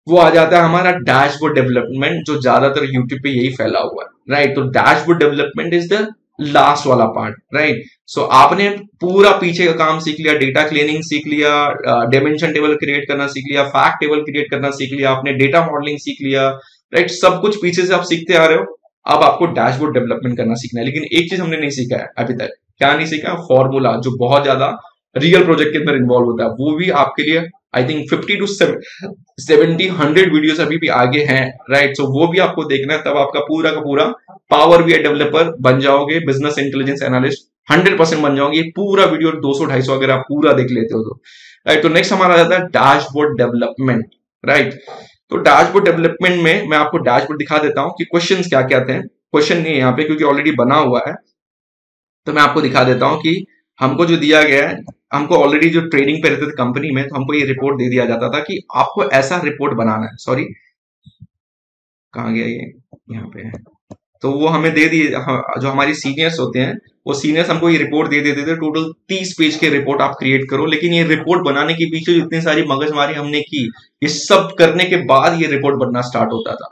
वो आ जाता है हमारा डैशबोर्ड डेवलपमेंट, जो ज्यादातर यूट्यूब पे यही फैला हुआ है, राइट। तो dashboard development is the last वाला पार्ट, राइट। सो आपने पूरा पीछे का काम सीख लिया, डेटा क्लीनिंग सीख लिया, डायमेंशन टेबल क्रिएट करना सीख लिया, फैक्ट टेबल क्रिएट करना सीख लिया, आपने डेटा मॉडलिंग सीख लिया, राइट। सब कुछ पीछे से आप सीखते आ रहे हो। अब आपको डैशबोर्ड डेवलपमेंट करना सीखना है, लेकिन एक चीज हमने नहीं सीखा है अभी तक। क्या नहीं सीखा? फॉर्मूला, जो बहुत ज्यादा रियल प्रोजेक्ट के अंदर इन्वॉल्व होता है। वो भी आपके लिए आई थिंक 50 टू 70 100 वीडियोस अभी भी आगे हैं, राइट। सो वो भी आपको देखना है, तब आपका पूरा का पूरा पावर बीआई डेवलपर बन जाओगे, बिजनेस इंटेलिजेंस एनालिस्ट 100% बन जाओगे। ये पूरा वीडियो 200-250 अगर आप पूरा देख लेते हो तो, राइट। तो नेक्स्ट हमारा आ जाता है डैशबोर्ड डेवलपमेंट, राइट। तो डैशबोर्ड डेवलपमेंट में मैं आपको डैशबोर्ड दिखा देता हूं कि क्वेश्चंस क्या क्या थे। क्वेश्चन नहीं है यहाँ पे क्योंकि ऑलरेडी बना हुआ है, तो मैं आपको दिखा देता हूं कि हमको जो दिया गया है, हमको ऑलरेडी जो ट्रेडिंग पे रहते थे कंपनी में, तो हमको ये रिपोर्ट दे दिया जाता था कि आपको ऐसा रिपोर्ट बनाना है। सॉरी, कहाँ गया ये? यहाँ पे है। तो वो हमें दे दिए, जो हमारी सीनियर्स होते हैं, वो सीनियर्स हमको ये रिपोर्ट दे देते थे, टोटल 30 पेज के रिपोर्ट आप क्रिएट करो। लेकिन ये रिपोर्ट बनाने के पीछे जो इतनी सारी मगजमारी हमने की, ये सब करने के बाद ये रिपोर्ट बनना स्टार्ट होता था।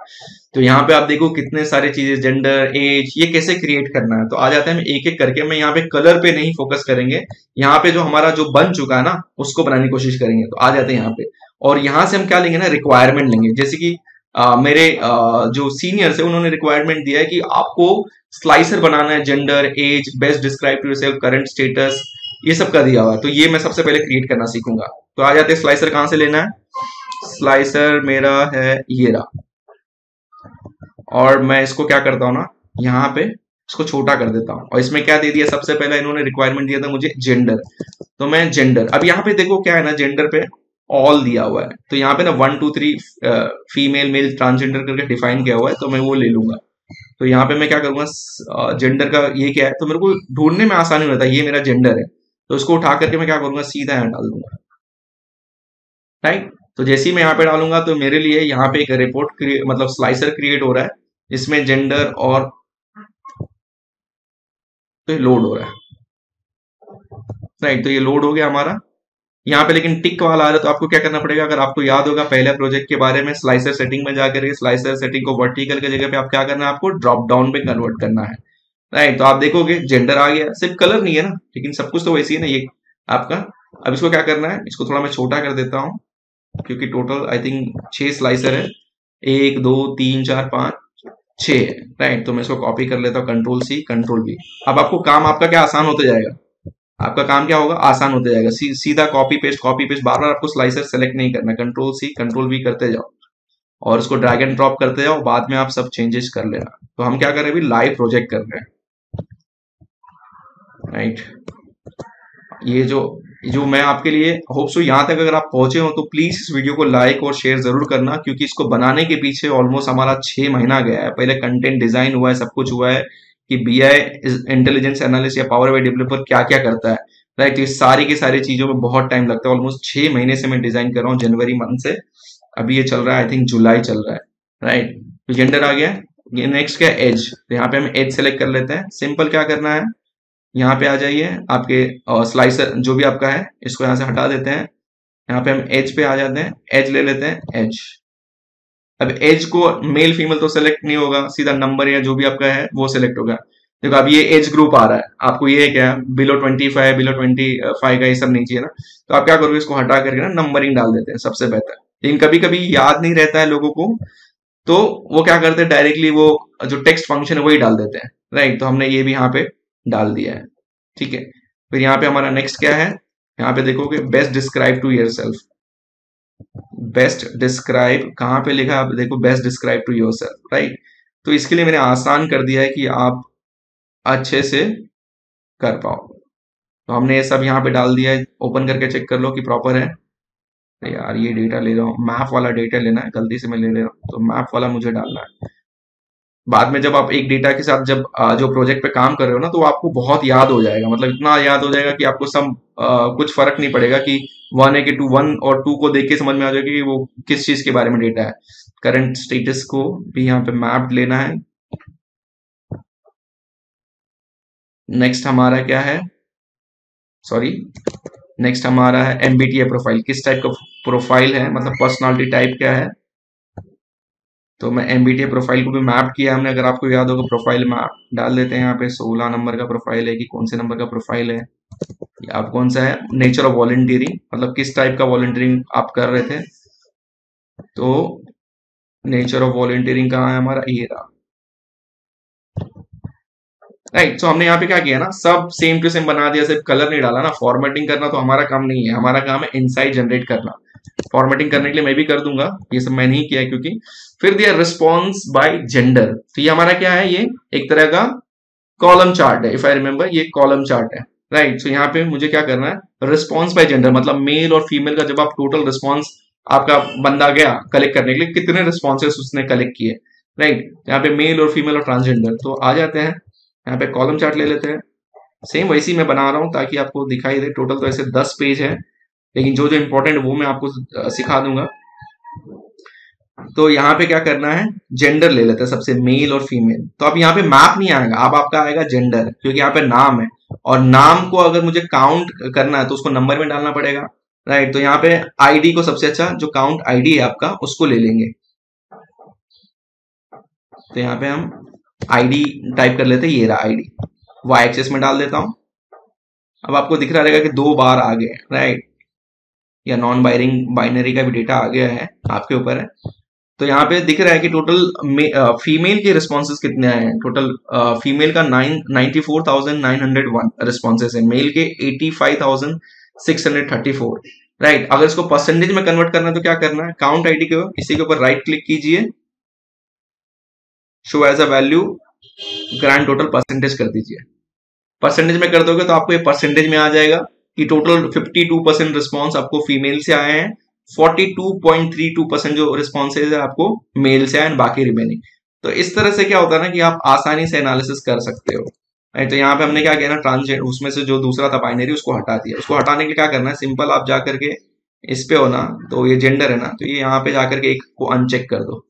तो यहाँ पे आप देखो कितने सारे चीजें, जेंडर, एज, ये कैसे क्रिएट करना है। तो आ जाता है, हम एक एक करके, मैं यहाँ पे कलर पे नहीं फोकस करेंगे, यहाँ पे जो हमारा जो बन चुका है ना, उसको बनाने की कोशिश करेंगे। तो आ जाते हैं यहाँ पे, और यहाँ से हम क्या लेंगे ना, रिक्वायरमेंट लेंगे। जैसे कि मेरे जो सीनियर्स है, उन्होंने रिक्वायरमेंट दिया है कि आपको स्लाइसर बनाना है, gender, age, best describe to yourself, current status, ये सब का दिया हुआ है। तो ये मैं सबसे पहले क्रिएट करना सीखूंगा। तो आ जाते हैं, स्लाइसर कहां से लेना है। स्लाइसर मेरा है ये रहा, और मैं इसको क्या करता हूँ ना, यहाँ पे इसको छोटा कर देता हूँ। और इसमें क्या दे दिया, सबसे पहले इन्होंने रिक्वायरमेंट दिया था मुझे जेंडर। तो मैं जेंडर, अब यहाँ पे देखो क्या है ना, जेंडर पे ऑल दिया हुआ है, तो यहाँ पे ना 1 2 3 फीमेल, मेल, ट्रांसजेंडर करके डिफाइन किया हुआ है, तो मैं वो ले लूंगा। तो यहाँ पे मैं क्या करूंगा, जेंडर का ये क्या है, तो मेरे को ढूंढने में आसानी होता है, ये मेरा जेंडर है। तो इसको उठा करके मैं क्या करूंगा, सीधा यहाँ डाल दूंगा, राइट। तो जैसे ही मैं यहाँ पे डालूंगा, तो मेरे लिए यहाँ पे एक रिपोर्ट मतलब स्लाइसर क्रिएट हो रहा है, जिसमें जेंडर और तो लोड हो रहा है, राइट। तो ये लोड हो गया हमारा यहाँ पे। लेकिन टिक वाला आ रहा है, तो आपको क्या करना पड़ेगा, अगर आपको याद होगा पहले प्रोजेक्ट के बारे में, स्लाइसर सेटिंग में जाकर के स्लाइसर सेटिंग को वर्टिकल की जगह पे आप क्या करना है, आपको ड्रॉप डाउन पे कन्वर्ट करना है, राइट। तो आप देखोगे जेंडर आ गया, सिर्फ कलर नहीं है ना, लेकिन सब कुछ तो वैसे ही है ना ये आपका। अब इसको क्या करना है, इसको थोड़ा मैं छोटा कर देता हूँ, क्योंकि टोटल आई थिंक 6 स्लाइसर है, 1 2 3 4 5 6 है, राइट। तो मैं इसको कॉपी कर लेता हूँ, कंट्रोल सी कंट्रोल वी। अब आपको काम आपका क्या आसान होता जाएगा, आपका काम क्या होगा, आसान होता जाएगा। सीधा कॉपी पेस्ट, बार बार आपको स्लाइसर सेलेक्ट नहीं करना, कंट्रोल सी कंट्रोल वी करते जाओ, और उसको ड्रैग एंड ड्रॉप करते जाओ, बाद में आप सब चेंजेस कर लेना। तो हम क्या कर रहे हैं, अभी लाइव प्रोजेक्ट कर रहे हैं, राइट। ये जो जो मैं आपके लिए होप सो यहाँ तक अगर आप पहुंचे हो, तो प्लीज इस वीडियो को लाइक और शेयर जरूर करना, क्योंकि इसको बनाने के पीछे ऑलमोस्ट हमारा 6 महीना गया है। पहले कंटेंट डिजाइन हुआ है, सब कुछ हुआ है कि बीआई इंटेलिजेंस एनालिस्ट या पावर बीआई डेवलपर क्या क्या करता है, राइट। ये सारी की सारी चीजों में बहुत टाइम लगता है, ऑलमोस्ट 6 महीने से मैं डिजाइन कर रहा हूँ, जनवरी मंथ से। अभी ये चल रहा है, आई थिंक जुलाई चल रहा है, राइट। तो जेंडर आ गया, ये नेक्स्ट क्या, एज। तो यहाँ पे हम एज सेलेक्ट कर लेते हैं। सिंपल क्या करना है, यहाँ पे आ जाइए, आपके स्लाइसर जो भी आपका है, इसको यहाँ से हटा देते हैं। यहाँ पे हम एज पे आ जाते हैं, एज ले लेते हैं, एज। अब एज को मेल फीमेल तो सेलेक्ट नहीं होगा, सीधा नंबर या जो भी आपका है वो सेलेक्ट होगा। देखो अब ये एज ग्रुप आ रहा है, आपको ये क्या है, बिलो 25, बिलो 25 का ये सब नहीं चाहिए ना। तो आप क्या करोगे, इसको हटा करके ना नंबरिंग डाल देते हैं, सबसे बेहतर। लेकिन कभी कभी याद नहीं रहता है लोगों को, तो वो क्या करते हैं, डायरेक्टली वो जो टेक्स्ट फंक्शन है वही डाल देते हैं, राइट। तो हमने ये भी यहाँ पे डाल दिया है, ठीक है। फिर यहाँ पे हमारा नेक्स्ट क्या है, यहाँ पे देखोगे best describe to yourself. Best describe कहाँ पे लिखा है, आप देखो, best describe to yourself, right. तो इसके लिए मैंने आसान कर दिया है कि आप अच्छे से कर पाओ। तो हमने ये सब यहाँ पे डाल दिया है, ओपन करके चेक कर लो कि प्रॉपर है। तो यार ये डेटा ले रहा हूँ, मैप वाला डेटा लेना है, गलती से मैं ले रहा हूँ, तो मैप वाला मुझे डालना है। बाद में जब आप एक डेटा के साथ जब जो प्रोजेक्ट पे काम कर रहे हो ना, तो आपको बहुत याद हो जाएगा, मतलब इतना याद हो जाएगा कि आपको सब कुछ फर्क नहीं पड़ेगा कि 1 है कि 2, 1 और 2 को देख के समझ में आ जाएगा कि वो किस चीज के बारे में डेटा है। करंट स्टेटस को भी यहाँ पे मैप लेना है। नेक्स्ट हमारा क्या है, सॉरी, नेक्स्ट हमारा है एमबीटीआई प्रोफाइल, किस टाइप का प्रोफाइल है, मतलब पर्सनालिटी टाइप क्या है, तो मैं MBTA प्रोफाइल को भी मैप किया हमने, अगर आपको याद होगा प्रोफाइल मैप डाल देते हैं यहाँ पे। 16 नंबर का प्रोफाइल है कि कौन से नंबर का प्रोफाइल है, आप कौन सा है, नेचर ऑफ वॉलंटियरिंग, मतलब किस टाइप का वॉलंटियरिंग आप कर रहे थे। तो नेचर ऑफ वॉलंटियरिंग कहाँ है हमारा, ये रहा। राइट, सो हमने यहाँ पे क्या किया ना, सब सेम टू सेम बना दिया, सिर्फ कलर नहीं डाला ना। फॉर्मेटिंग करना तो हमारा काम नहीं है, हमारा काम है इनसाइट जनरेट करना। फॉर्मेटिंग करने के लिए मैं भी कर दूंगा, ये सब मैं नहीं किया क्योंकि। फिर दिया रिस्पॉन्स बाय जेंडर, तो ये हमारा क्या है, ये एक तरह का कॉलम चार्ट है, इफ आई रिमेंबर ये कॉलम चार्ट है। राइट, सो यहाँ पे मुझे क्या करना है, रिस्पॉन्स बाय जेंडर, मतलब मेल और फीमेल का जब आप टोटल रिस्पॉन्स, आपका बंदा गया कलेक्ट करने के लिए, कितने रिस्पॉन्सेस उसने कलेक्ट किए। राइट, यहाँ पे मेल और फीमेल और ट्रांसजेंडर, तो आ जाते हैं यहाँ पे कॉलम चार्ट ले लेते हैं। सेम वैसी मैं बना रहा हूँ ताकि आपको दिखाई दे। टोटल तो ऐसे 10 पेज है, लेकिन जो जो इंपॉर्टेंट वो मैं आपको सिखा दूंगा। तो यहाँ पे क्या करना है, जेंडर ले लेते हैं सबसे, मेल और फीमेल। तो अब यहाँ पे मैप नहीं आएगा, अब आपका आएगा जेंडर, क्योंकि यहाँ पे नाम है, और नाम को अगर मुझे काउंट करना है तो उसको नंबर में डालना पड़ेगा। राइट, तो यहाँ पे आईडी को सबसे अच्छा जो काउंट आईडी है आपका उसको ले लेंगे। तो यहाँ पे हम आईडी टाइप कर लेते हैं, ये रहा आईडी, वाई एक्सेस में डाल देता हूं। अब आपको दिख रहा रहेगा कि 2 बार आ गए, राइट, या नॉन बाइनरी का भी डेटा आ गया है, आपके ऊपर है। तो यहाँ पे दिख रहा है कि टोटल फीमेल के रिस्पॉन्सेज कितने आए हैं। टोटल फीमेल का 94,901 रिस्पॉन्सेज है, मेल के 85,634। राइट, अगर इसको परसेंटेज में कन्वर्ट करना है तो क्या करना है, काउंट आईडी के इसी के ऊपर राइट क्लिक कीजिए, show as a value grand total percentage कर दीजिए। परसेंटेज में कर दोगे तो आपको ये परसेंटेज में आ जाएगा कि टोटल 52% रिस्पॉन्स आपको फीमेल से आए हैं, 42.32% जो रिस्पॉन्सेज है आपको मेल से आए हैं, बाकी रिमेनिंग। तो इस तरह से क्या होता है ना कि आप आसानी से एनालिसिस कर सकते हो। तो यहाँ पे हमने क्या किया ना, ट्रांसजेंडर उसमें से जो दूसरा था बाइनरी उसको हटा दिया। उसको हटाने के लिए क्या करना है, सिंपल आप जाकर के इस पे हो ना, तो ये जेंडर है ना, तो ये यहाँ पे जाकर के एक को अनचेक कर दो,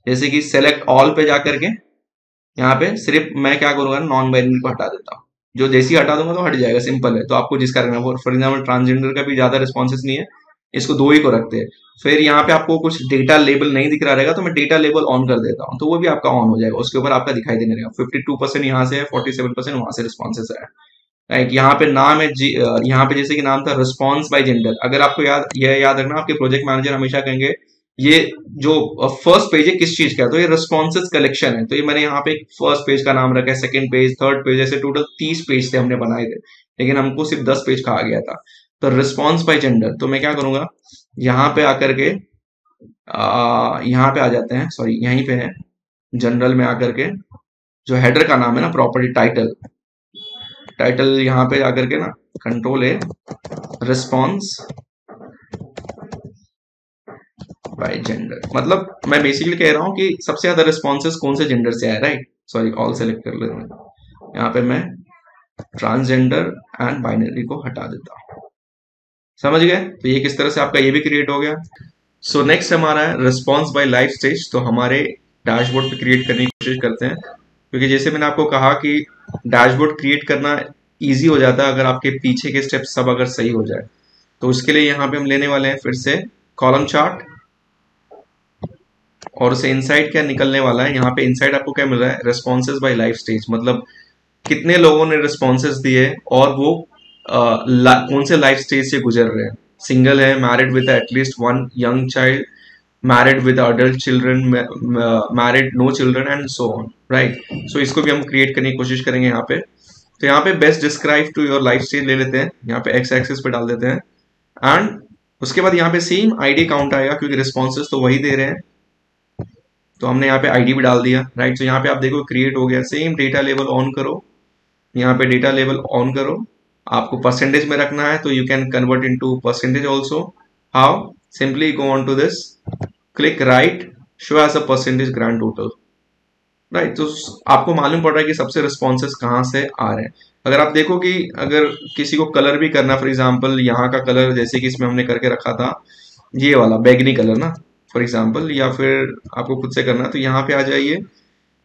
जैसे कि सेलेक्ट ऑल पे जाकर के यहाँ पे सिर्फ मैं क्या करूंगा, नॉन बाइनरी को हटा देता हूँ। जो जैसे ही हटा दूंगा तो हट जाएगा, सिंपल है। तो आपको जिसका रखना है, फॉर एग्जाम्पल ट्रांसजेंडर का भी ज्यादा रिस्पॉन्सेस नहीं है, इसको 2 ही को रखते हैं। फिर यहाँ पे आपको कुछ डेटा लेबल नहीं दिख रहा रहेगा तो मैं डेटा लेबल ऑन कर देता हूँ, तो वो भी आपका ऑन हो जाएगा, उसके ऊपर आपका दिखाई देने रहेगा 52% यहाँ से है, 47% वहां से रिस्पॉन्सेस है। राइट, यहाँ पे नाम है यहाँ पे जैसे कि नाम था रिस्पॉन्स बाय जेंडर। अगर आपको यह याद रखना, आपके प्रोजेक्ट मैनेजर हमेशा कहेंगे ये जो फर्स्ट पेज है किस चीज का है, तो ये रिस्पॉन्सेस कलेक्शन है। तो ये मैंने यहाँ पे फर्स्ट पेज का नाम रखा है, सेकंड पेज, थर्ड पेज, ऐसे टोटल 30 पेज थे हमने बनाए थे, लेकिन हमको सिर्फ 10 पेज कहा गया था। तो रिस्पॉन्स बाय जेंडर, तो मैं क्या करूंगा, यहाँ पे आकर के यहाँ पे आ जाते हैं, सॉरी यहीं पे है, जनरल में आकर के जो हेडर का नाम है ना, प्रॉपर्टी टाइटल, टाइटल यहाँ पे आकर के ना कंट्रोल है, रिस्पॉन्स बाय जेंडर, मतलब मैं बेसिकली कह रहा हूँ कि सबसे ज्यादा रिस्पॉन्सेस कौन से जेंडर से आए। राइट, सॉरी ऑल सेलेक्ट कर लेते हैं, यहाँ पे मैं ट्रांसजेंडर एंड बाइनरी को हटा देता हूँ। समझ गए, तो ये किस तरह से आपका ये भी क्रिएट हो गया। सो नेक्स्ट हमारा है रिस्पॉन्स बाय लाइफ स्टेज। तो हमारे डैशबोर्ड पे क्रिएट करने की कोशिश करते हैं, क्योंकि जैसे मैंने आपको कहा कि डैशबोर्ड क्रिएट करना ईजी हो जाता है अगर आपके पीछे के स्टेप्स सब अगर सही हो जाए। तो उसके लिए यहाँ पे हम लेने वाले हैं फिर से कॉलम चार्ट, और उसे इनसाइड क्या निकलने वाला है, यहाँ पे इनसाइड आपको क्या मिल रहा है, रिस्पॉन्सेज बाय लाइफ स्टेज, मतलब कितने लोगों ने रिस्पॉन्सेज दिए और वो कौन से लाइफ स्टेज से गुजर रहे हैं। सिंगल है, married with at least 1 young child, married with adult children, married no children and so on. Right, so इसको भी हम क्रिएट करने की कोशिश करेंगे यहाँ पे। तो यहाँ पे best describe to your life stage ले लेते हैं, यहाँ पे एक्स एक्सिस पे डाल देते हैं, एंड उसके बाद यहाँ पे सेम आईडी काउंट आएगा, क्योंकि रिस्पॉन्सेज तो वही दे रहे हैं, तो हमने यहाँ पे आईडी भी डाल दिया। राइट, तो यहाँ पे आप देखो क्रिएट हो गया। सेम डेटा लेवल ऑन करो, यहाँ पे डेटा लेवल ऑन करो, आपको परसेंटेज में रखना है तो you can convert into percentage also. How, simply go on to this, click right, show as a percentage grand total. Right, तो आपको मालूम पड़ रहा है कि सबसे रिस्पॉन्सेज कहाँ से आ रहे हैं। अगर आप देखो कि अगर किसी को कलर भी करना, फॉर एग्जाम्पल यहाँ का कलर जैसे कि इसमें हमने करके रखा था ये वाला बैगनी कलर ना, फॉर एग्जाम्पल, या फिर आपको खुद से करना, तो यहाँ पे आ जाइए,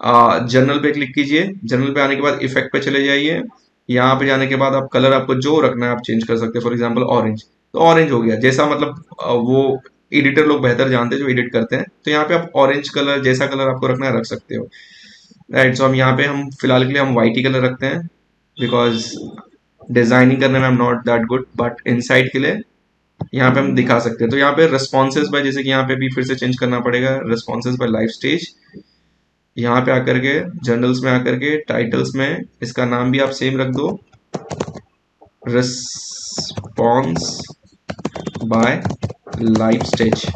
जनरल पे क्लिक कीजिए, जनरल पे आने के बाद इफेक्ट पे चले जाइए, यहाँ पे जाने के बाद आप कलर आपको जो रखना है आप चेंज कर सकते हैं, फॉर एग्जाम्पल ऑरेंज, तो ऑरेंज हो गया, जैसा मतलब वो एडिटर लोग बेहतर जानते हैं जो एडिट करते हैं। तो यहाँ पे आप ऑरेंज कलर जैसा कलर आपको रखना है रख सकते हो, राइट। सो हम यहाँ पे हम फिलहाल के लिए हम वाइट ही कलर रखते हैं, बिकॉज डिजाइनिंग करने में I am not that good, but inside के लिए यहाँ पे हम दिखा सकते हैं। तो यहाँ पे रिस्पॉन्सेज बाय, जैसे कि यहाँ पे भी फिर से चेंज करना पड़ेगा, रिस्पॉन्सेज बाय लाइफ स्टेज। यहाँ पे आकर के जनरल्स में आकर के टाइटल्स में इसका नाम भी आप सेम रख दो, response by life stage,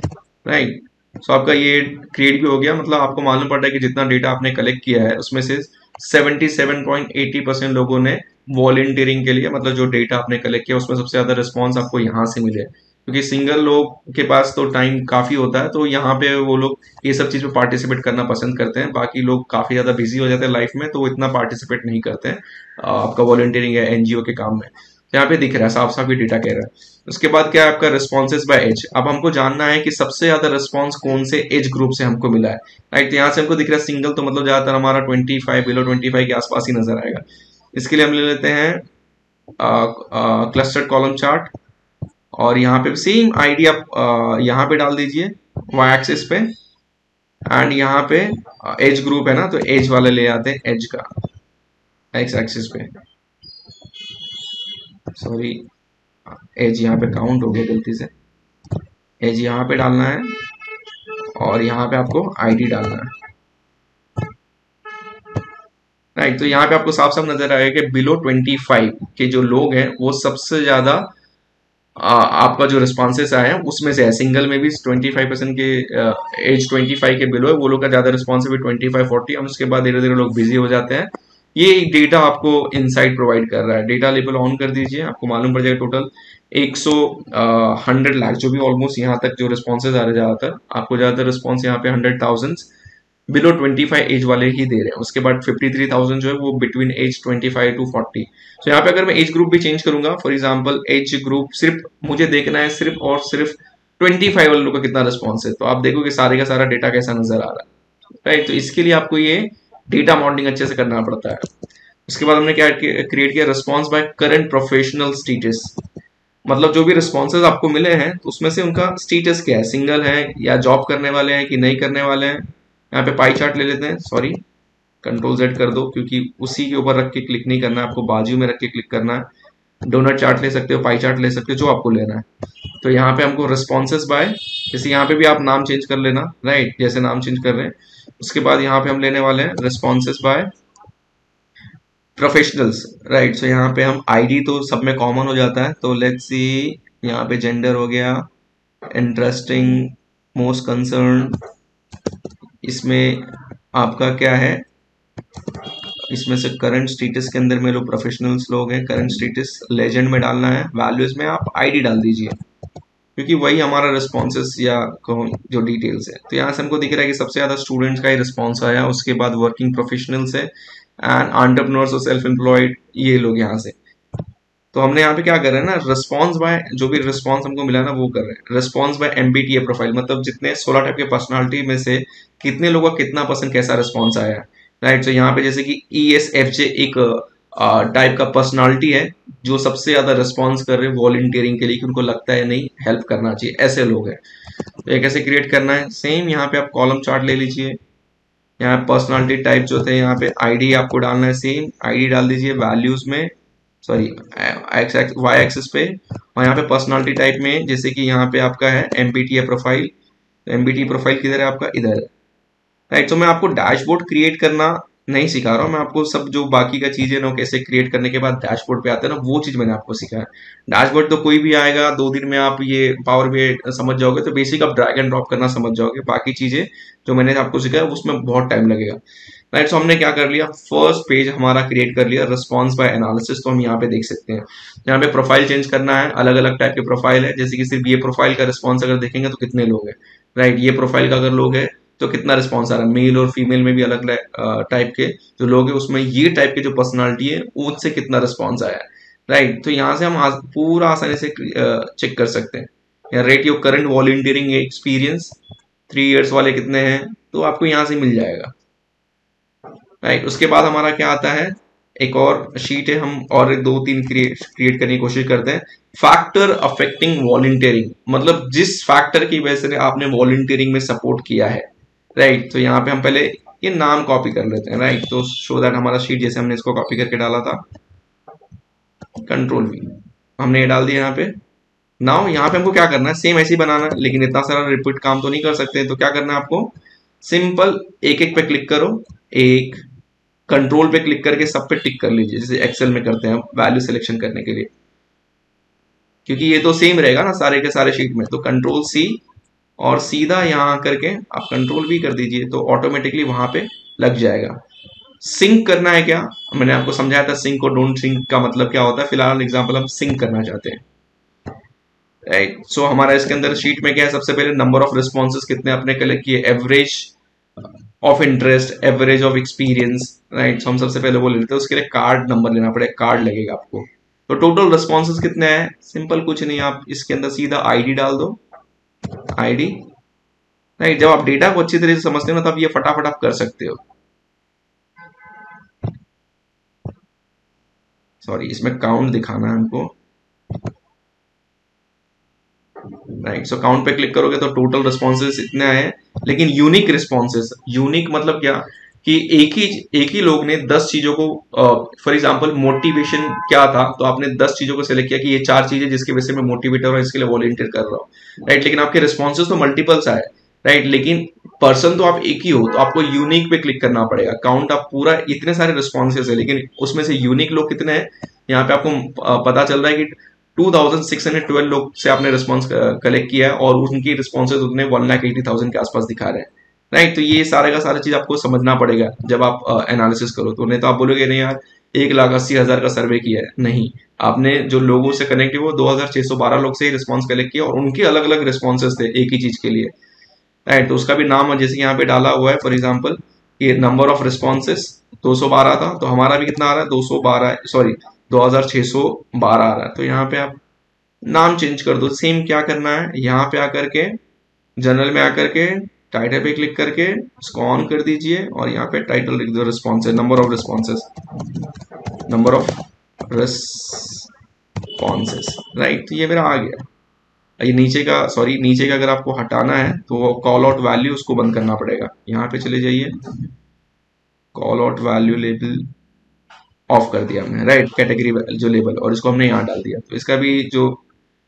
right. So आपका ये क्रिएट भी हो गया। मतलब आपको मालूम पड़ रहा है कि जितना डेटा आपने कलेक्ट किया है उसमें से 77.80% लोगों ने वॉलंटियरिंग के लिए, मतलब जो डेटा आपने कलेक्ट किया उसमें सबसे ज्यादा रिस्पॉन्स आपको यहाँ से मिले, क्योंकि सिंगल लोग के पास तो टाइम काफी होता है, तो यहाँ पे वो लोग ये सब चीज में पार्टिसिपेट करना पसंद करते हैं। बाकी लोग काफी ज्यादा बिजी हो जाते हैं लाइफ में, तो वो इतना पार्टिसिपेट नहीं करते हैं आपका वॉलंटियरिंग या एनजीओ के काम में। तो यहाँ पे दिख रहा है साफ साफ ये डेटा कह रहा है। उसके बाद क्या है आपका रिस्पॉन्सेज बाय एज। अब हमको जानना है कि सबसे ज्यादा रिस्पॉन्स कौन से एज ग्रुप से हमको मिला है, राइट। तो यहाँ से हमको दिख रहा है सिंगल, तो मतलब ज्यादातर हमारा 25 बिलो 25 के आसपास ही नजर आएगा। इसके लिए हम ले लेते हैं क्लस्टर्ड कॉलम चार्ट, और यहाँ पे सेम आईडी आप यहाँ पे डाल दीजिए वाई एक्सिस पे, एंड यहाँ पे एज ग्रुप है ना, तो एज वाले ले आते हैं एज का एक्स एक्सिस पे, सॉरी एज यहाँ पे काउंट हो गया गलती से, एज यहाँ पे डालना है और यहाँ पे आपको आईडी डालना है, राइट। तो यहाँ पे आपको साफ साफ नजर आएगा कि बिलो 25 के जो लोग हैं वो सबसे ज्यादा आपका जो रिस्पॉन्सेस आए हैं उसमें से है। सिंगल में भी 25% के एज 25 के बिलो है, वो लोग का ज्यादा रिस्पॉन्स है 25-40। हम उसके बाद धीरे धीरे लोग बिजी हो जाते हैं। ये डेटा आपको इनसाइट प्रोवाइड कर रहा है। डेटा लेवल ऑन कर दीजिए, आपको मालूम पड़ जाएगा टोटल 100 लाख जो भी ऑलमोस्ट यहाँ तक जो रिस्पॉन्सेज आ रहे हैं, ज्यादातर आपको ज्यादातर रिस्पॉन्स यहाँ पे 100,000 बिलो 25 एज वाले ही दे रहे हैं। उसके बाद 53,000 जो है वो बिटवीन एज 25 to 40। तो यहाँ पे अगर मैं एज ग्रुप भी चेंज करूंगा, फॉर एग्जांपल एज ग्रुप सिर्फ मुझे देखना है सिर्फ और सिर्फ 25 वाले लोगों का कितना रिस्पॉन्स है, तो आप देखो कि सारे का सारा डेटा कैसा नजर आ रहा है, राइट। तो इसके लिए आपको ये डेटा मॉडलिंग अच्छे से करना पड़ता है। उसके बाद हमने क्या क्रिएट किया, response by current professional status. मतलब जो भी रिस्पॉन्सेज आपको मिले हैं तो उसमें से उनका स्टेटस क्या है, सिंगल है या जॉब करने वाले हैं कि नहीं करने वाले हैं। यहाँ पे पाई चार्ट ले लेते हैं, सॉरी कंट्रोल Z कर दो, क्योंकि उसी के ऊपर रख के क्लिक नहीं करना है, आपको बाजू में रख के क्लिक करना है। डोनट चार्ट ले सकते हो, पाई चार्ट ले सकते हो, जो आपको लेना है। तो यहाँ पे हमको रिस्पॉन्सेज बाय, जैसे यहाँ पे भी आप नाम चेंज कर लेना, राइट, जैसे नाम चेंज कर रहे हैं। उसके बाद यहाँ पे हम लेने वाले हैं रिस्पॉन्सेज बाय प्रोफेशनल्स, राइट। सो यहाँ पे हम आईडी तो सब में कॉमन हो जाता है, तो लेट्स सी यहाँ पे जेंडर हो गया, इंटरेस्टिंग, मोस्ट कंसर्न, इसमें आपका क्या है, इसमें से करंट स्टेटस के अंदर में लोग प्रोफेशनल्स लोग हैं, करंट स्टेटस लेजेंड में डालना है, वैल्यूज में आप आईडी डाल दीजिए, क्योंकि वही हमारा रिस्पॉन्सेस या जो डिटेल्स है। तो यहाँ से हमको दिख रहा है कि सबसे ज्यादा स्टूडेंट्स का ही रिस्पॉन्स आया, उसके बाद वर्किंग प्रोफेशनल्स है एंड एंटरप्रेन्योर्स और सेल्फ एम्प्लॉयड, ये लोग यहाँ से। तो हमने यहाँ पे क्या कर रहे हैं ना, रिस्पॉन्स बाय जो भी रिस्पॉन्स हमको मिला ना वो कर रहे हैं। रिस्पॉन्स बाय MBTA प्रोफाइल, मतलब जितने 16 टाइप के पर्सनालिटी में से कितने लोगों का कितना परसेंट कैसा रिस्पॉन्स आया है, राइट। तो यहाँ पे जैसे कि ESFJ एक टाइप का पर्सनालिटी है जो सबसे ज्यादा रिस्पॉन्स कर रहे हैं वॉलंटियरिंग के लिए, कि उनको लगता है नहीं हेल्प करना चाहिए, ऐसे लोग हैं। तो ये कैसे क्रिएट करना है, सेम यहाँ पे आप कॉलम चार्ट ले लीजिए, यहाँ पर्सनालिटी टाइप जो थे यहाँ पे आईडी आपको डालना है, सेम आईडी डाल दीजिए, वैल्यूज में सॉरी वाई एक्सिस पे, और यहाँ पे पर्सनालिटी टाइप में जैसे कि यहाँ पे आपका है MBTA प्रोफाइल। MBTA प्रोफाइल किधर है आपका, इधर है, राइट। तो मैं आपको डैशबोर्ड क्रिएट करना नहीं सिखा रहा हूँ, मैं आपको सब जो बाकी का चीजें ना कैसे क्रिएट करने के बाद डैशबोर्ड पे आते हैं ना, वो चीज मैंने आपको सिखाया। डैशबोर्ड तो कोई भी आएगा 2 दिन में आप ये पावर BI समझ जाओगे, तो बेसिक आप ड्रैग एंड ड्रॉप करना समझ जाओगे। बाकी चीजें जो मैंने आपको सिखाया उसमें बहुत टाइम लगेगा, राइट। सो हमने क्या कर लिया, फर्स्ट पेज हमारा क्रिएट कर लिया, रिस्पॉन्स बाय एनालिसिस। तो हम यहाँ पे देख सकते हैं, यहाँ पे प्रोफाइल चेंज करना है, अलग अलग टाइप के प्रोफाइल है, जैसे कि सिर्फ ये प्रोफाइल का रिस्पॉन्स अगर देखेंगे तो कितने लोग हैं, राइट। ये प्रोफाइल का अगर लोग है तो कितना रिस्पॉन्स आ रहा है, मेल और फीमेल में भी अलग टाइप के जो लोग हैं उसमें ये टाइप के जो पर्सनालिटी है उससे कितना रिस्पॉन्स आया है, राइट। तो यहाँ से हम पूरा आसानी से चेक कर सकते हैं। या rate your current volunteering experience 3 years वाले कितने हैं, तो आपको यहाँ से मिल जाएगा, राइट। उसके बाद हमारा क्या आता है, एक और शीट है, हम और दो तीन क्रिएट करने की कोशिश करते हैं। फैक्टर अफेक्टिंग वॉलंटियरिंग, मतलब जिस फैक्टर की वजह से आपने वॉलंटियरिंग में सपोर्ट किया है, राइट। तो यहाँ पे हम पहले ये नाम कॉपी कर लेते हैं, राइट। तो शो दैट हमारा शीट जैसे हमने इसको कॉपी करके डाला था, कंट्रोल V हमने ये डाल दिया यहाँ पे। नाउ यहाँ पे हमको क्या करना है, सेम ऐसे ही बनाना है, लेकिन इतना सारा रिपीट काम तो नहीं कर सकते। तो क्या करना है आपको, सिंपल एक एक पे क्लिक करो, एक कंट्रोल पे क्लिक करके सब पे टिक कर लीजिए, जैसे एक्सेल में करते हैं वैल्यू सिलेक्शन करने के लिए, क्योंकि ये तो सेम रहेगा ना सारे के सारे शीट में। तो कंट्रोल C और सीधा यहाँ करके आप कंट्रोल V कर दीजिए, तो ऑटोमेटिकली वहां पे लग जाएगा। सिंक करना है क्या, मैंने आपको समझाया था सिंक और डोंट सिंक का मतलब क्या होता है। फिलहाल एग्जांपल हम सिंक करना चाहते हैं, राइट। सो हमारा इसके अंदर शीट में क्या है, सबसे पहले नंबर ऑफ रिस्पॉन्सेज कितने अपने कलेक्ट किए, average of interest, average of experience, right. So हम सबसे पहले वो लेते हैं, उसके लिए कार्ड नंबर लेना पड़ेगा, कार्ड लगेगा आपको। तो टोटल रिस्पॉन्सेज कितने हैं, सिंपल कुछ नहीं, आप इसके अंदर सीधा आईडी डाल दो, आईडी, राइट। जब आप डेटा को अच्छी तरह से समझते हो ना, तब ये फटाफट आप कर सकते हो। सॉरी, इसमें काउंट दिखाना है हमको, राइट। सो काउंट पे क्लिक करोगे तो टोटल रिस्पॉन्सेज इतने आए, लेकिन यूनिक रिस्पॉन्सेज, यूनिक मतलब क्या कि एक ही लोग ने 10 चीजों को, फॉर एग्जांपल मोटिवेशन क्या था, तो आपने 10 चीजों को सिलेक्ट किया कि ये 4 चीजें जिसकी वजह से मैं मोटिवेट हो रहा हूँ, इसके लिए वॉलंटियर कर रहा हूँ, राइट। लेकिन आपके रिस्पॉन्सेज तो मल्टीपल्स आए, राइट, लेकिन पर्सन तो आप एक ही हो, तो आपको यूनिक पे क्लिक करना पड़ेगा। काउंट आप पूरा इतने सारे रिस्पॉन्सेज है, लेकिन उसमें से यूनिक लोग कितने हैं, यहाँ पे आपको पता चल रहा है कि 2612 लोग से आपने रिस्पॉन्स कलेक्ट किया है, और उनकी रिस्पॉन्सेज उतने 1,80,000 के आसपास दिखा रहे हैं, राइट। तो ये सारे का सारा चीज आपको समझना पड़ेगा जब आप एनालिसिस करो। तो नहीं तो आप बोलोगे नहीं यार 1,80,000 का सर्वे किया है, नहीं, आपने जो लोगों से कनेक्ट किया वो 2,612 लोग से ही रिस्पॉन्स कलेक्ट किया, और उनके अलग अलग रिस्पॉन्सेज थे एक ही चीज के लिए, राइट। तो उसका भी नाम जैसे यहाँ पे डाला हुआ है, फॉर एग्जाम्पल ये नंबर ऑफ रिस्पॉन्सेज 212 था, तो हमारा भी कितना आ रहा है, 212, सॉरी 2,612 आ रहा है। तो यहाँ पे आप नाम चेंज कर दो। सेम क्या करना है, यहाँ पे आकर के जनरल में आकर के टाइटल पे क्लिक करके इसको ऑन कर दीजिए, और यहाँ पे टाइटल लिख दो responses, number of responses, number of responses, right. तो ये मेरा आ गया। ये नीचे का, सॉरी नीचे का अगर आपको हटाना है तो वो कॉल आउट वैल्यू उसको बंद करना पड़ेगा। यहाँ पे चले जाइए, call out value label of कर दिया हमने, राइट, कैटेगरी जो लेबल, और इसको हमने यहाँ डाल दिया। तो इसका भी जो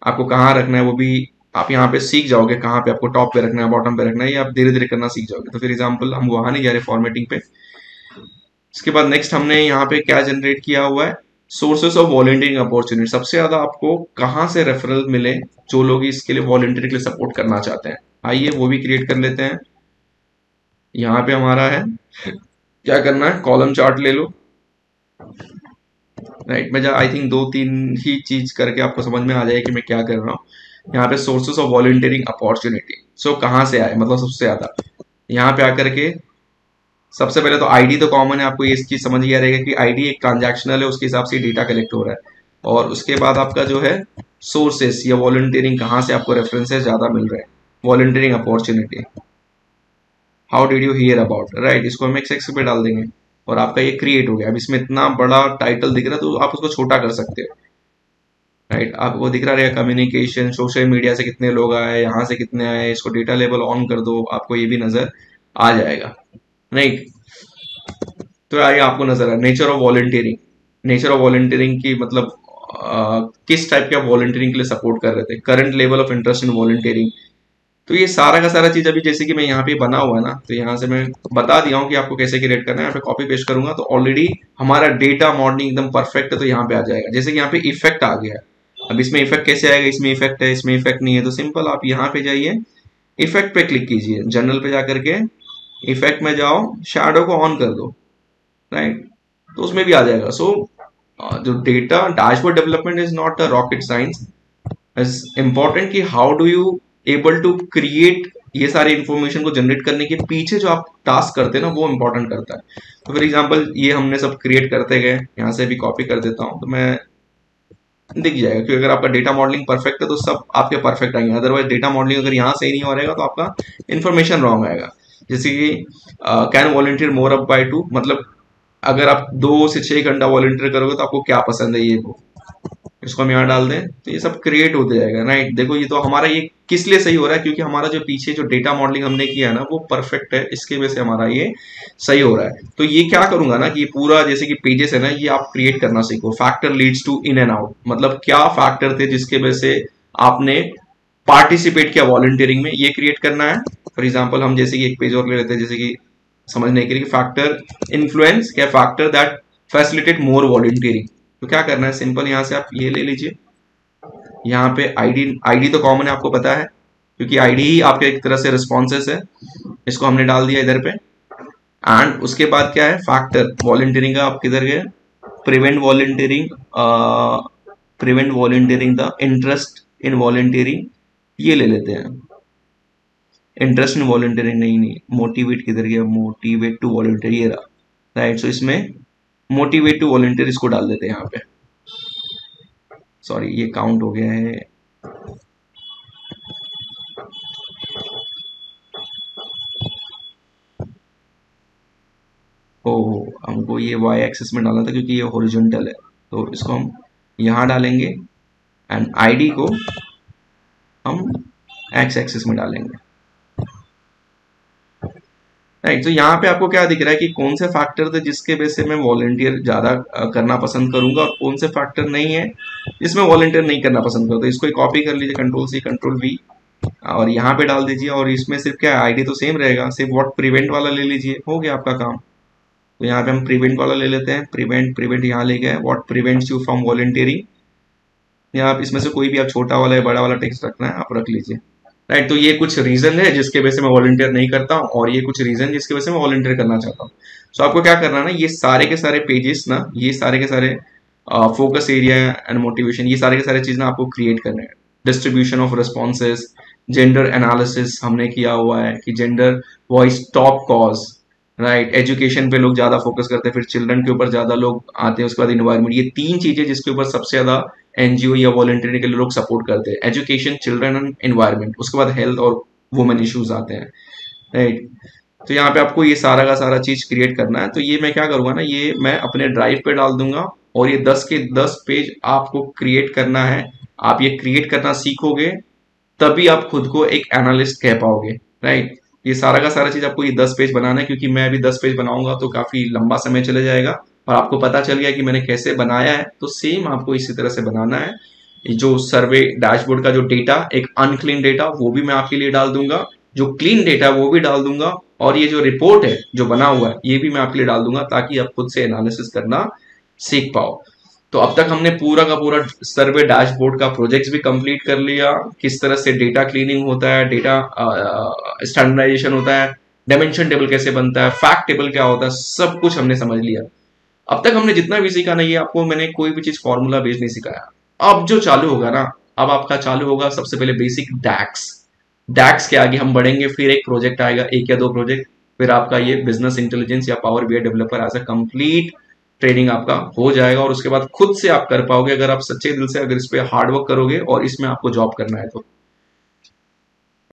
आपको कहाँ रखना है वो भी आप यहाँ पे सीख जाओगे, कहाँ पे आपको टॉप पे रखना है, बॉटम पे रखना है, ये आप धीरे धीरे करना सीख जाओगे। तो फिर एग्जाम्पल हम वहां नहीं जा रहे फॉर्मेटिंग पे। इसके बाद नेक्स्ट हमने यहाँ पे क्या जनरेट किया हुआ है, सोर्सेस ऑफ वॉलंटियरिंग अपॉर्चुनिटी, सबसे ज्यादा आपको कहाँ से रेफरल मिले जो लोग इसके लिए वॉलंटियरिंग के लिए सपोर्ट करना चाहते हैं। आइए वो भी क्रिएट कर लेते हैं। यहाँ पे हमारा है, क्या करना है, कॉलम चार्ट ले लो, राइट। मैं आई थिंक 2-3 ही चीज करके आपको समझ में आ जाएगा कि मैं क्या कर रहा हूँ। यहाँ पे सोर्सेस ऑफ वॉलंटियरिंग अपॉर्चुनिटी, सो कहाँ से आए, मतलब सबसे ज्यादा यहाँ पे आकर के सबसे पहले तो आईडी तो कॉमन है, आपको ये चीज समझ गया रहेगा कि आईडी एक ट्रांजैक्शनल है, उसके हिसाब से डेटा कलेक्ट हो रहा है। और उसके बाद आपका जो है सोर्सेस या वॉलंटियरिंग, कहाँ से आपको रेफरेंसेस ज्यादा मिल रहे हैं, volunteering opportunity, how did you here about, right. इसको हम एक्स पे डाल देंगे, और आपका ये क्रिएट हो गया। अब इसमें इतना बड़ा टाइटल दिख रहा है, तो आप उसको छोटा कर सकते हो, राइट। आपको दिख रहा रहेगा कम्युनिकेशन, सोशल मीडिया से कितने लोग आए, यहाँ से कितने आए, इसको डेटा लेबल ऑन कर दो, आपको ये भी नजर आ जाएगा, राइट। तो आइए आपको नजर है nature of volunteering, nature of volunteering की मतलब किस टाइप के वॉलंटियरिंग के लिए सपोर्ट कर रहे थे, current level of interest in volunteering. तो ये सारा का सारा चीज अभी जैसे कि मैं यहाँ पे बना हुआ है ना, तो यहाँ से मैं बता दिया हूँ कि आपको कैसे क्रिएट करना है। यहाँ पे कॉपी पेस्ट करूंगा तो ऑलरेडी हमारा डेटा मॉडलिंग एकदम परफेक्ट है, तो यहाँ पे आ जाएगा। जैसे कि यहाँ पे इफेक्ट आ गया, अब इसमें इफेक्ट कैसे आएगा, इसमें इफेक्ट है, इसमें इफेक्ट नहीं है। तो सिंपल आप यहाँ पे जाइए, इफेक्ट पे क्लिक कीजिए, जनरल पे जाकर के इफेक्ट में जाओ, शैडो को ऑन कर दो, राइट। तो उसमें भी आ जाएगा। सो जो data dashboard development is not a rocket science, is important कि how do you able to create ये सारी इंफॉर्मेशन को जनरेट करने के पीछे जो आप टास्क करते हैं ना, वो इंपॉर्टेंट करता है। तो फॉर एग्जांपल ये हमने सब क्रिएट करते गए, यहाँ से भी कॉपी कर देता हूँ तो मैं दिख जाएगा, क्योंकि अगर आपका डेटा मॉडलिंग परफेक्ट है तो सब आपके परफेक्ट आएंगे। अदरवाइज डेटा मॉडलिंग अगर यहाँ सही नहीं हो रहेगा तो आपका इन्फॉर्मेशन रॉन्ग आएगा। जैसे कि can volunteer more up by 2, मतलब अगर आप 2 से 6 घंटा वॉलंटियर करोगे तो आपको क्या पसंद है ये वो, इसको हम यहाँ डाल दें तो ये सब क्रिएट होते जाएगा। राइट, देखो ये तो हमारा ये किस लिए सही हो रहा है, क्योंकि हमारा जो पीछे जो डेटा मॉडलिंग हमने किया है ना वो परफेक्ट है, इसके वजह से हमारा ये सही हो रहा है। तो ये क्या करूंगा ना कि ये पूरा जैसे कि पेजेस है ना ये आप क्रिएट करना सीखो। Factor leads to in and out, मतलब क्या फैक्टर थे जिसके वजह से आपने पार्टिसिपेट किया वॉलंटियरिंग में, ये क्रिएट करना है। फॉर एग्जाम्पल हम जैसे कि एक पेज और ले लेते हैं, जैसे कि समझने के लिए फैक्टर इन्फ्लुएंस क्या, factor that facilitate more volunteering. तो क्या करना है, सिंपल यहां से आप ये ले लीजिए, यहाँ पे आईडी, आईडी तो कॉमन है आपको पता है, क्योंकि आईडी ही आपके एक तरह से रिस्पॉन्सेस है, इसको हमने डाल दिया इधर पे। एंड उसके बाद क्या है, फैक्टर वॉलंटियरिंग का आप किधर गए, prevent volunteering, prevent volunteering the interest in volunteering, ये ले लेते हैं। इंटरेस्ट इन वॉलंटियरिंग नहीं, मोटिवेट किधर गया, मोटिवेट टू वॉलंटियर, ये रहा। राइट, सो इसमें मोटिवेट टू वॉलंटियर इसको डाल देते हैं यहाँ पे। सॉरी ये काउंट हो गया है, ओ हमको ये वाई एक्सिस में डालना था क्योंकि ये हॉरिजॉन्टल है, तो इसको हम यहाँ डालेंगे एंड आईडी को हम एक्स एक्सिस में डालेंगे। राइट, तो यहाँ पे आपको क्या दिख रहा है कि कौन से फैक्टर थे जिसके बेस से मैं वॉलंटियर ज्यादा करना पसंद करूंगा और कौन से फैक्टर नहीं है जिसमें वॉलंटियर नहीं करना पसंद करूँ। तो इसको कॉपी कर लीजिए, कंट्रोल सी कंट्रोल वी, और यहाँ पे डाल दीजिए। और इसमें सिर्फ क्या है, आईडी तो सेम रहेगा, सिर्फ व्हाट प्रिवेंट वाला ले लीजिए, हो गया आपका काम। तो यहाँ पे हम प्रिवेंट वाला ले लेते हैं, प्रिवेंट, प्रिवेंट यहाँ ले गए, what prevents you from volunteering. या आप इसमें से कोई भी आप छोटा वाला या बड़ा वाला टेक्स्ट रखना है आप रख लीजिए। राइट, तो ये कुछ रीजन है जिसके वजह से मैं वॉलंटियर नहीं करता हूँ, और ये कुछ रीजन जिसकी वजह से मैं वॉलंटियर करना चाहता हूँ। सो आपको क्या करना है ना, ये सारे के सारे पेजेस ना, ये सारे के सारे फोकस एरिया एंड मोटिवेशन, ये सारे के सारे चीज ना आपको क्रिएट करने हैं। Distribution of responses, gender analysis हमने किया हुआ है कि gender voice top cause. Right, education पे लोग ज्यादा फोकस करते हैं, फिर चिल्ड्रन के ऊपर ज्यादा लोग आते हैं, उसके बाद इन्वायरमेंट, ये 3 चीजें जिसके ऊपर सबसे ज्यादा एनजीओ या वॉलंटियरिंग के लिए लोग सपोर्ट करते हैं, एजुकेशन, चिल्ड्रन एंड एनवायरमेंट, उसके बाद हेल्थ और वुमेन इश्यूज आते हैं। राइट, तो यहाँ पे आपको ये सारा का सारा चीज क्रिएट करना है। तो ये मैं क्या करूंगा ना, ये मैं अपने ड्राइव पे डाल दूंगा और ये 10 के 10 पेज आपको क्रिएट करना है। आप ये क्रिएट करना सीखोगे तभी आप खुद को एक एनालिस्ट कह पाओगे। राइट, ये सारा का सारा चीज आपको ये 10 पेज बनाना है, क्योंकि मैं अभी 10 पेज बनाऊंगा तो काफी लंबा समय चले जाएगा, और आपको पता चल गया कि मैंने कैसे बनाया है, तो सेम आपको इसी तरह से बनाना है। जो सर्वे डैशबोर्ड का जो डेटा, एक अनक्लीन डेटा वो भी मैं आपके लिए डाल दूंगा, जो क्लीन डेटा वो भी डाल दूंगा, और ये जो रिपोर्ट है जो बना हुआ है ये भी मैं आपके लिए डाल दूंगा, ताकि आप खुद से एनालिसिस करना सीख पाओ। तो अब तक हमने पूरा का पूरा सर्वे डैशबोर्ड का प्रोजेक्ट्स भी कंप्लीट कर लिया, किस तरह से डेटा क्लीनिंग होता है, डेटा स्टैंडर्डाइजेशन होता है, डायमेंशन टेबल कैसे बनता है, फैक्ट टेबल क्या होता है, सब कुछ हमने समझ लिया। अब तक हमने जितना भी सीखा ना, ये आपको मैंने कोई भी चीज फॉर्मूला बेस्ड नहीं सिखाया। अब जो चालू होगा ना, अब आपका चालू होगा सबसे पहले बेसिक डैक्स। डैक्स के आगे हम बढ़ेंगे, फिर एक प्रोजेक्ट आएगा, 1 या 2 प्रोजेक्ट, फिर आपका ये बिजनेस इंटेलिजेंस या power BI developer as a complete training आपका हो जाएगा, और उसके बाद खुद से आप कर पाओगे अगर आप सच्चे दिल से अगर इस पे हार्डवर्क करोगे और इसमें आपको जॉब करना है तो।